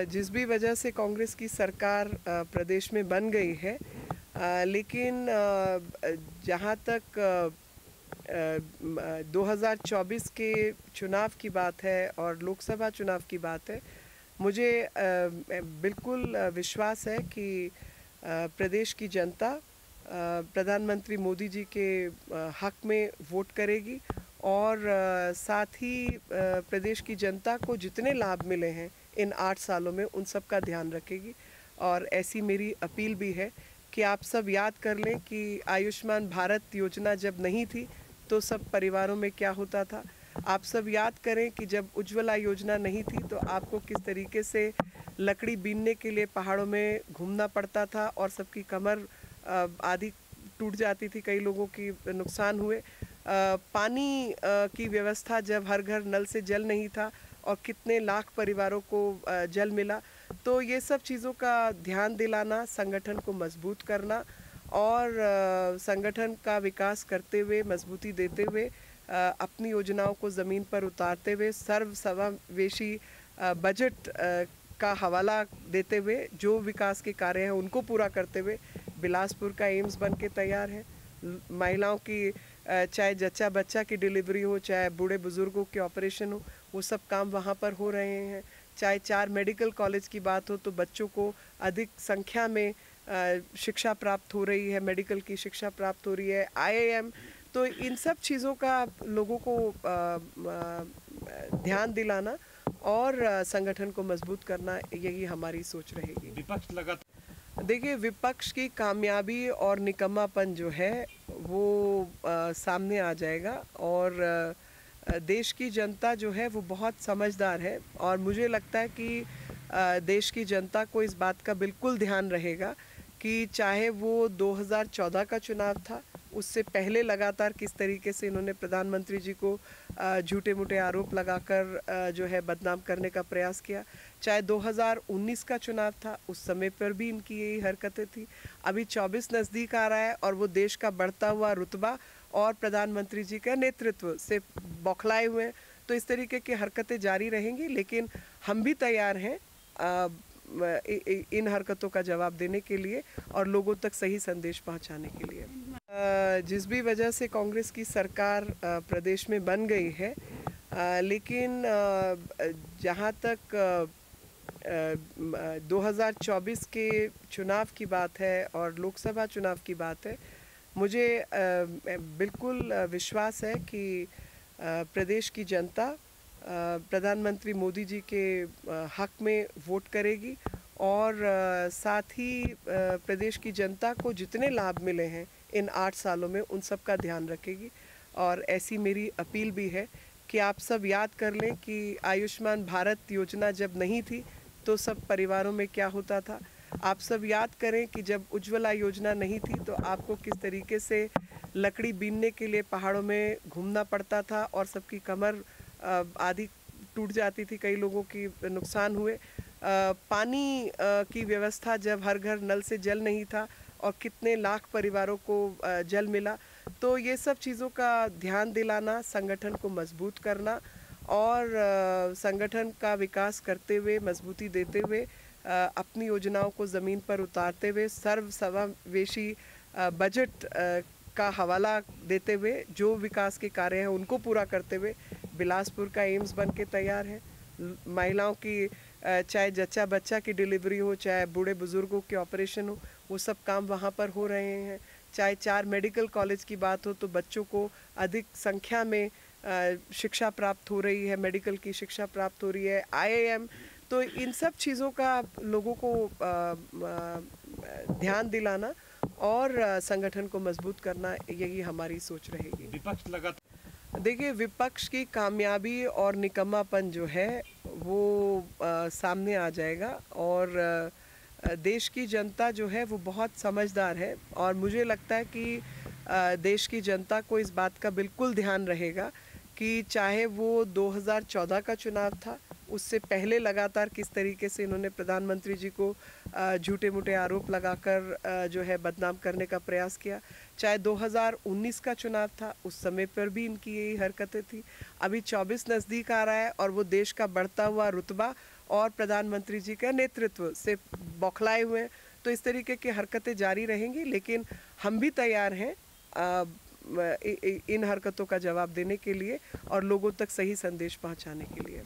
जिस भी वजह से कांग्रेस की सरकार प्रदेश में बन गई है, लेकिन जहाँ तक 2024 के चुनाव की बात है और लोकसभा चुनाव की बात है, मुझे बिल्कुल विश्वास है कि प्रदेश की जनता प्रधानमंत्री मोदी जी के हक में वोट करेगी और साथ ही प्रदेश की जनता को जितने लाभ मिले हैं इन 8 सालों में उन सब का ध्यान रखेगी। और ऐसी मेरी अपील भी है कि आप सब याद कर लें कि आयुष्मान भारत योजना जब नहीं थी तो सब परिवारों में क्या होता था। आप सब याद करें कि जब उज्ज्वला योजना नहीं थी तो आपको किस तरीके से लकड़ी बीनने के लिए पहाड़ों में घूमना पड़ता था और सबकी कमर आधी टूट जाती थी, कई लोगों की नुकसान हुए। पानी की व्यवस्था जब हर घर नल से जल नहीं था और कितने लाख परिवारों को जल मिला। तो ये सब चीज़ों का ध्यान दिलाना, संगठन को मजबूत करना और संगठन का विकास करते हुए, मजबूती देते हुए, अपनी योजनाओं को ज़मीन पर उतारते हुए, सर्वसमावेशी बजट का हवाला देते हुए, जो विकास के कार्य हैं उनको पूरा करते हुए बिलासपुर का एम्स बन के तैयार है। महिलाओं की चाहे जच्चा बच्चा की डिलीवरी हो, चाहे बूढ़े बुजुर्गों के ऑपरेशन हो, वो सब काम वहाँ पर हो रहे हैं। चाहे 4 मेडिकल कॉलेज की बात हो तो बच्चों को अधिक संख्या में शिक्षा प्राप्त हो रही है, मेडिकल की शिक्षा प्राप्त हो रही है, IIM। तो इन सब चीज़ों का लोगों को ध्यान दिलाना और संगठन को मजबूत करना, यही हमारी सोच रहेगी। विपक्ष देखिए, विपक्ष की कामयाबी और निकम्मापन जो है वो सामने आ जाएगा और देश की जनता जो है वो बहुत समझदार है और मुझे लगता है कि देश की जनता को इस बात का बिल्कुल ध्यान रहेगा कि चाहे वो 2014 का चुनाव था, उससे पहले लगातार किस तरीके से इन्होंने प्रधानमंत्री जी को झूठे मूठे आरोप लगाकर जो है बदनाम करने का प्रयास किया, चाहे 2019 का चुनाव था, उस समय पर भी इनकी यही हरकतें थी। अभी 24 नज़दीक आ रहा है और वो देश का बढ़ता हुआ रुतबा और प्रधानमंत्री जी का नेतृत्व से बौखलाए हुए हैं। तो इस तरीके की हरकतें जारी रहेंगी, लेकिन हम भी तैयार हैं इन हरकतों का जवाब देने के लिए और लोगों तक सही संदेश पहुंचाने के लिए। जिस भी वजह से कांग्रेस की सरकार प्रदेश में बन गई है, लेकिन जहां तक 2024 के चुनाव की बात है और लोकसभा चुनाव की बात है, मुझे बिल्कुल विश्वास है कि प्रदेश की जनता प्रधानमंत्री मोदी जी के हक में वोट करेगी और साथ ही प्रदेश की जनता को जितने लाभ मिले हैं इन 8 सालों में उन सब का ध्यान रखेगी। और ऐसी मेरी अपील भी है कि आप सब याद कर लें कि आयुष्मान भारत योजना जब नहीं थी तो सब परिवारों में क्या होता था। आप सब याद करें कि जब उज्ज्वला योजना नहीं थी तो आपको किस तरीके से लकड़ी बीनने के लिए पहाड़ों में घूमना पड़ता था और सबकी कमर आधी टूट जाती थी, कई लोगों की नुकसान हुए। पानी की व्यवस्था जब हर घर नल से जल नहीं था और कितने लाख परिवारों को जल मिला। तो ये सब चीज़ों का ध्यान दिलाना, संगठन को मजबूत करना और संगठन का विकास करते हुए, मजबूती देते हुए, अपनी योजनाओं को ज़मीन पर उतारते हुए, सर्वसमावेशी बजट का हवाला देते हुए, जो विकास के कार्य हैं उनको पूरा करते हुए बिलासपुर का एम्स बन के तैयार है। महिलाओं की चाहे जच्चा बच्चा की डिलीवरी हो, चाहे बूढ़े बुजुर्गों के ऑपरेशन हो, वो सब काम वहाँ पर हो रहे हैं। चाहे 4 मेडिकल कॉलेज की बात हो तो बच्चों को अधिक संख्या में शिक्षा प्राप्त हो रही है, मेडिकल की शिक्षा प्राप्त हो रही है, IIM। तो इन सब चीज़ों का लोगों को ध्यान दिलाना और संगठन को मजबूत करना, यही हमारी सोच रहेगी। विपक्ष लगातार देखिए, विपक्ष की कामयाबी और निकम्मापन जो है वो सामने आ जाएगा और देश की जनता जो है वो बहुत समझदार है और मुझे लगता है कि देश की जनता को इस बात का बिल्कुल ध्यान रहेगा कि चाहे वो 2014 का चुनाव था, उससे पहले लगातार किस तरीके से इन्होंने प्रधानमंत्री जी को झूठे मूठे आरोप लगाकर जो है बदनाम करने का प्रयास किया, चाहे 2019 का चुनाव था, उस समय पर भी इनकी यही हरकतें थी। अभी 24 नज़दीक आ रहा है और वो देश का बढ़ता हुआ रुतबा और प्रधानमंत्री जी का नेतृत्व से बौखलाए हुए हैं। तो इस तरीके की हरकतें जारी रहेंगी, लेकिन हम भी तैयार हैं इन हरकतों का जवाब देने के लिए और लोगों तक सही संदेश पहुंचाने के लिए।